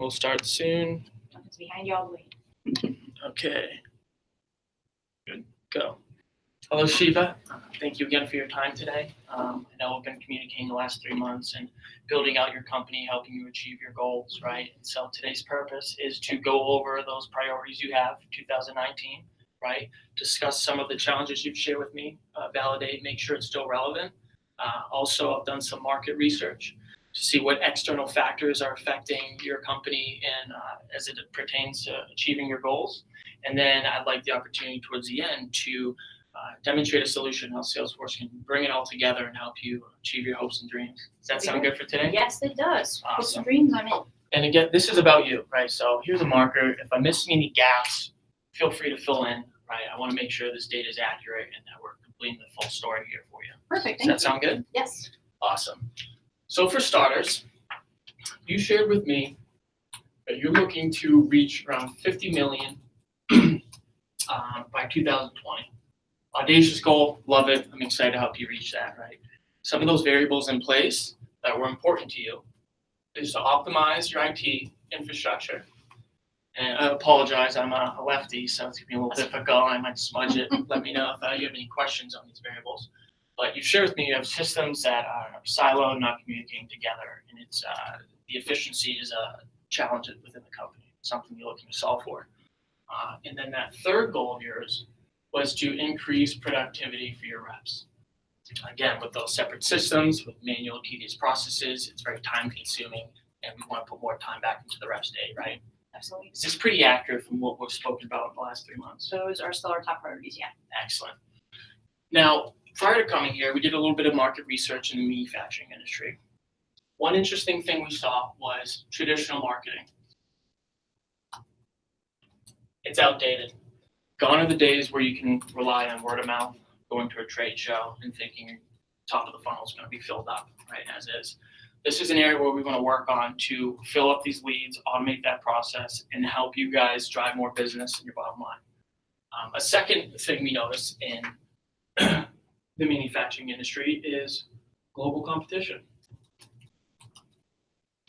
We'll start soon. It's behind you all the way. Okay. Good. Go. Hello, Shiva. Thank you again for your time today. I know we've been communicating the last 3 months and building out your company, helping you achieve your goals, right? And so today's purpose is to go over those priorities you have for 2019, right? Discuss some of the challenges you've shared with me, validate, make sure it's still relevant. Also, I've done some market research to see what external factors are affecting your company and as it pertains to achieving your goals. And then I'd like the opportunity towards the end to demonstrate a solution how Salesforce can bring it all together and help you achieve your hopes and dreams. Does that sound good for today? Yes, it does. Awesome. Hopes and dreams, I'm in. And again, this is about you, right? So here's a marker. If I'm missing any gaps, feel free to fill in, right? I want to make sure this data is accurate and that we're completing the full story here for you. Perfect. Does that sound good? Yes. Awesome. So for starters, you shared with me that you're looking to reach around 50 million by 2020. Audacious goal, love it. I'm excited to help you reach that, right? Some of those variables in place that were important to you is to optimize your IT infrastructure. And I apologize, I'm a lefty, so it's gonna be a little difficult. I might smudge it. Let me know if you have any questions on these variables. But you shared with me you have systems that are siloed, not communicating together, and it's the efficiency is a challenge within the company, something you're looking to solve for. And then that third goal of yours was to increase productivity for your reps. Again, with those separate systems, with manual tedious processes, it's very time consuming, and we want to put more time back into the reps' day, right? Absolutely. Is this pretty accurate from what we've spoken about in the last 3 months? Those are still our top priorities, yeah. Excellent. Now, prior to coming here, we did a little bit of market research in the manufacturing industry. One interesting thing we saw was traditional marketing. It's outdated. Gone are the days where you can rely on word of mouth, going to a trade show and thinking top of the funnel is going to be filled up, right, as is. This is an area where we want to work on to fill up these leads, automate that process, and help you guys drive more business in your bottom line. A second thing we notice in the manufacturing industry is global competition.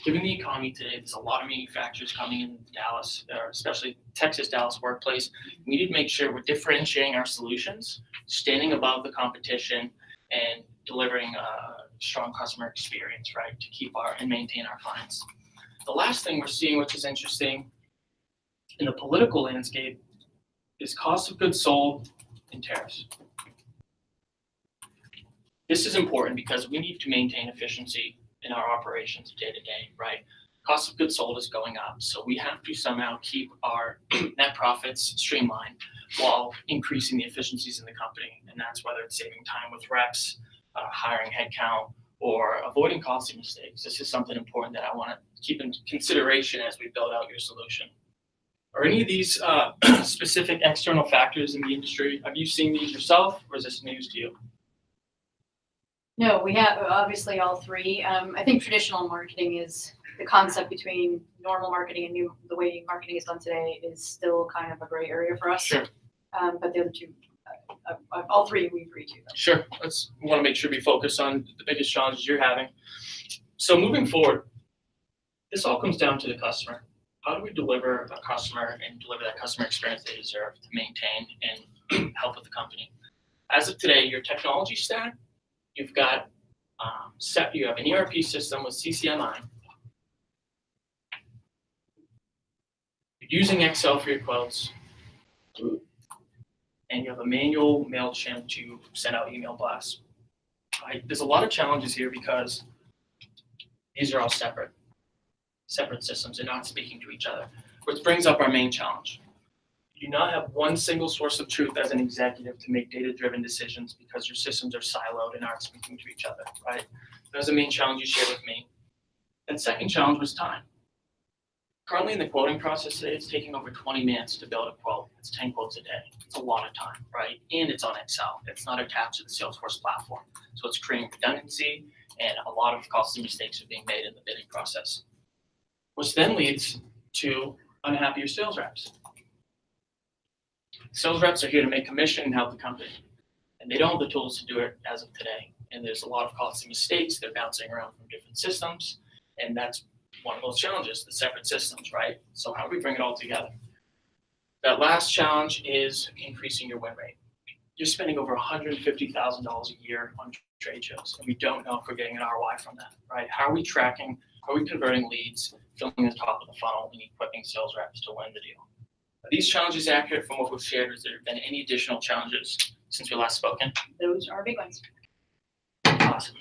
Given the economy today, there's a lot of manufacturers coming in Dallas, or especially Texas, Dallas workplace. We need to make sure we're differentiating our solutions, standing above the competition, and delivering a strong customer experience, right, to keep and maintain our clients. The last thing we're seeing, which is interesting in the political landscape, is cost of goods sold and tariffs. This is important because we need to maintain efficiency in our operations day to day, right? Cost of goods sold is going up, so we have to somehow keep our net profits streamlined while increasing the efficiencies in the company, and that's whether it's saving time with reps, hiring headcount, or avoiding costly mistakes. This is something important that I want to keep in consideration as we build out your solution. Are any of these specific external factors in the industry, have you seen these yourself, or is this news to you? No, we have obviously all three. I think traditional marketing is the concept between normal marketing and the way marketing is done today is still kind of a gray area for us. Sure. But the other two, all three, we agree to. Sure. We want to make sure we focus on the biggest challenges you're having. So moving forward, this all comes down to the customer. How do we deliver a customer and deliver that customer experience they deserve to maintain and help with the company? As of today, your technology stack, you've got you have an ERP system with CCMI. You're using Excel for your quotes, and you have a manual MailChimp to send out email blasts. Right? There's a lot of challenges here because these are all separate systems. They're not speaking to each other, which brings up our main challenge. You do not have one single source of truth as an executive to make data-driven decisions because your systems are siloed and aren't speaking to each other, right? That was the main challenge you shared with me. And second challenge was time. Currently in the quoting process today, it's taking over 20 minutes to build a quote. It's 10 quotes a day. It's a lot of time, right? And it's on Excel. It's not attached to the Salesforce platform. So it's creating redundancy, and a lot of costly mistakes are being made in the bidding process, which then leads to unhappier sales reps. Sales reps are here to make commission and help the company, and they don't have the tools to do it as of today. And there's a lot of costly mistakes. They're bouncing around from different systems, and that's one of those challenges, the separate systems, right? So how do we bring it all together? That last challenge is increasing your win rate. You're spending over $150,000 a year on trade shows, and we don't know if we're getting an ROI from that, right? How are we tracking? How are we converting leads, filling the top of the funnel, and equipping sales reps to win the deal? Are these challenges accurate from what we've shared? Has there been any additional challenges since we last spoken? Those are big ones. Awesome.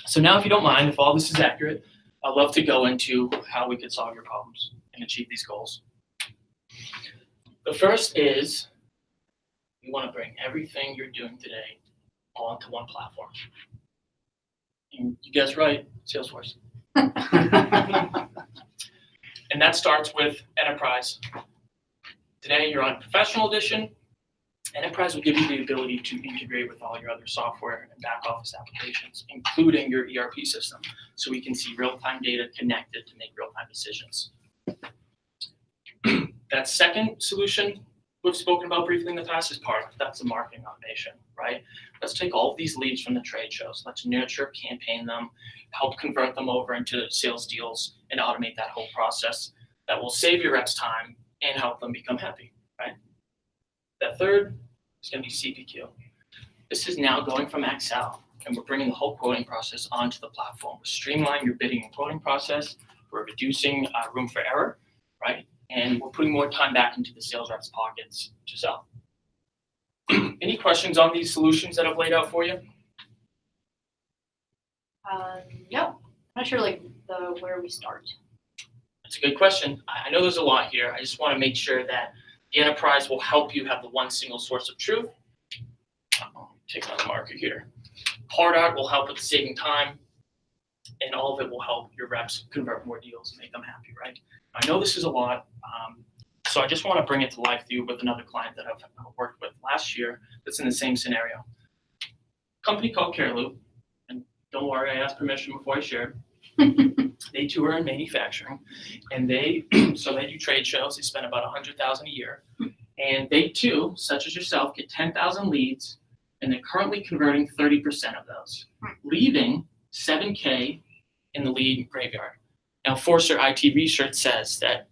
So now, if you don't mind, if all this is accurate, I'd love to go into how we could solve your problems and achieve these goals. The first is you want to bring everything you're doing today onto one platform. And you guys right, Salesforce. And that starts with Enterprise. Today you're on Professional Edition. Enterprise will give you the ability to integrate with all your other software and back office applications, including your ERP system, so we can see real-time data connected to make real-time decisions. That second solution we've spoken about briefly in the past is part of it. That's the marketing automation, right? Let's take all of these leads from the trade shows. Let's nurture, campaign them, help convert them over into sales deals, and automate that whole process. That will save your reps time and help them become happy, right? That third is going to be CPQ. This is now going from Excel, and we're bringing the whole quoting process onto the platform. We're streamlining your bidding and quoting process. We're reducing room for error, right? And we're putting more time back into the sales reps' pockets to sell. Any questions on these solutions that I've laid out for you? No, I'm not sure where we start. That's a good question. I know there's a lot here. I just want to make sure that the Enterprise will help you have the one single source of truth. I'll take another marker here. Pardot will help with saving time, and all of it will help your reps convert more deals and make them happy, right? I know this is a lot, so I just want to bring it to life for you with another client that I've worked with last year that's in the same scenario. Company called CareLoop, and don't worry, I asked permission before I shared. They too are in manufacturing, and they do trade shows. They spend about $100,000 a year, and they too, such as yourself, get 10,000 leads, and they're currently converting 30% of those, leaving $7K in the lead graveyard. Now, Forrester IT research says that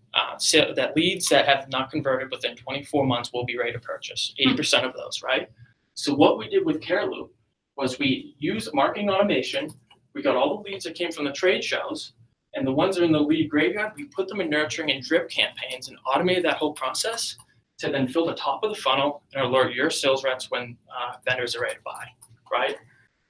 that leads that have not converted within 24 months will be ready to purchase, 80% of those, right? So what we did with CareLoop was we used marketing automation. We got all the leads that came from the trade shows, and the ones that are in the lead graveyard, we put them in nurturing and drip campaigns and automated that whole process to then fill the top of the funnel and alert your sales reps when vendors are ready to buy, right?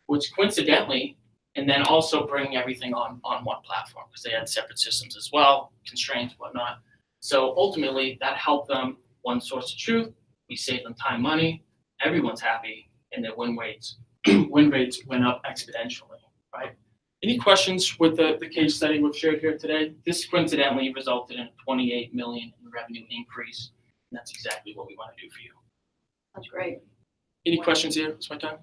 Which coincidentally, and then also bring everything on one platform because they had separate systems as well, constraints, whatnot. So ultimately, that helped them one source of truth. We saved them time, money. Everyone's happy, and their win rates went up exponentially, right? Any questions with the case study we've shared here today? This coincidentally resulted in a $28 million in revenue increase, and that's exactly what we want to do for you. That's great. Any questions here? It's my time.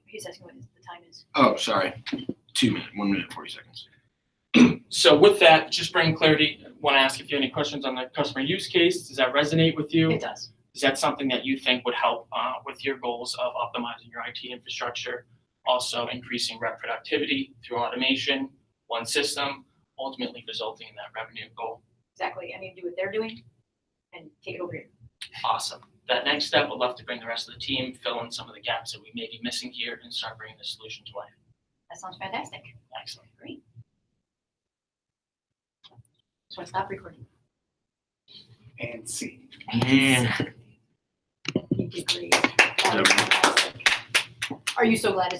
He's asking what the time is. Oh, sorry. 2 minutes, 1 minute, 40 seconds. So with that, just bring clarity. I want to ask if you have any questions on the customer use case. Does that resonate with you? It does. Is that something that you think would help with your goals of optimizing your IT infrastructure, also increasing rep productivity through automation, one system, ultimately resulting in that revenue goal? Exactly. I need to do what they're doing and take it over here. Awesome. That next step, I'd love to bring the rest of the team, fill in some of the gaps that we may be missing here, and start bringing the solution to life. That sounds fantastic. Excellent. Great. Just want to stop recording. And see. Yeah. You did great. That was fantastic. Are you so glad it's